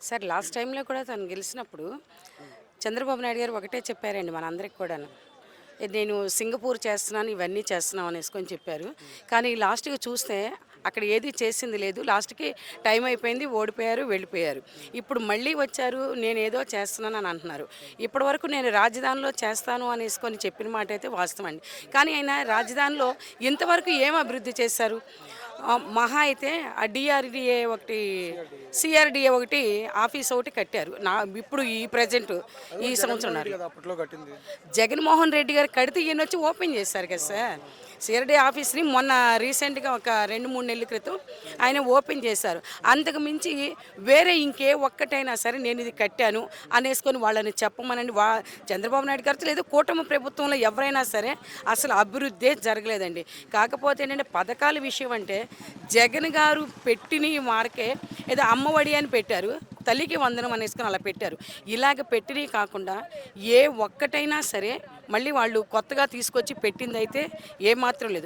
Sir last టైంలో కూడా తను గెలిచినప్పుడు చంద్రబాబు నాయుడు గారు ఒకటే చెప్పారండి మనందరికి కూడాను. నేను సింగపూర్ చేస్తున్నాను, ఇవన్నీ చేస్తున్నాం అనేసుకొని చెప్పారు. కానీ లాస్ట్‌కి చూస్తే అక్కడ ఏది చేసింది లేదు. లాస్ట్‌కి టైం అయిపోయింది, ఓడిపోయారు, వెళ్ళిపోయారు. ఇప్పుడు మళ్ళీ వచ్చారు, నేనేదో చేస్తున్నాను అని అంటున్నారు. ఇప్పటివరకు నేను రాజధానిలో చేస్తాను అనేసుకొని చెప్పిన మాట అయితే వాస్తవం అండి. కానీ ఆయన రాజధానిలో ఇంతవరకు ఏం అభివృద్ధి చేశారు? మహా అయితే ఆ డీఆర్‌డీఏ ఒకటి, సీఆర్‌డీఏ ఒకటి ఆఫీస్ ఒకటి కట్టారు. ఇప్పుడు ఈ ప్రెజెంట్ అది ఈ కూడా జగన్మోహన్ రెడ్డి సంవత్సరంన్నరలో. కదా అప్పట్లో కట్టింది. జగన్మోహన్ రెడ్డి గారు కడితే ఈయనొచ్చి ఓపెన్ చేశారు కదా సార్. సిఆర్‌డీ ఆఫీస్‌ని మొన్న రీసెంట్‌గా ఒక 2, 3 నెలల క్రితం ఆయన ఓపెన్ చేశారు. అంతకు మించి వేరే ఇంకే ఒక్కటైనా సరే నేను ఇది కట్టాను అనేసుకొని వాళ్ళని చెప్పమనండి. చంద్రబాబు నాయుడు గారితో లేదు కూటమి ప్రభుత్వంలో ఎవరైనా సరే అసలు అభివృద్ధే జరగలేదండి. కాకపోతే ఏంటంటే పథకాల విషయం అంటే జగన్ గారు పెట్టిన మార్కే ఏదో అమ్మఒడి అని పెట్టారు. తల్లికి వందనం అనేసుకొని అలా పెట్టారు. ఇలాగ పెట్టినవి కాకుండా ఏ ఒక్కటైనా సరే మళ్ళీ వాళ్ళు కొత్తగా తీసుకొచ్చి పెట్టిందైతే ఏమాత్రం లేదు.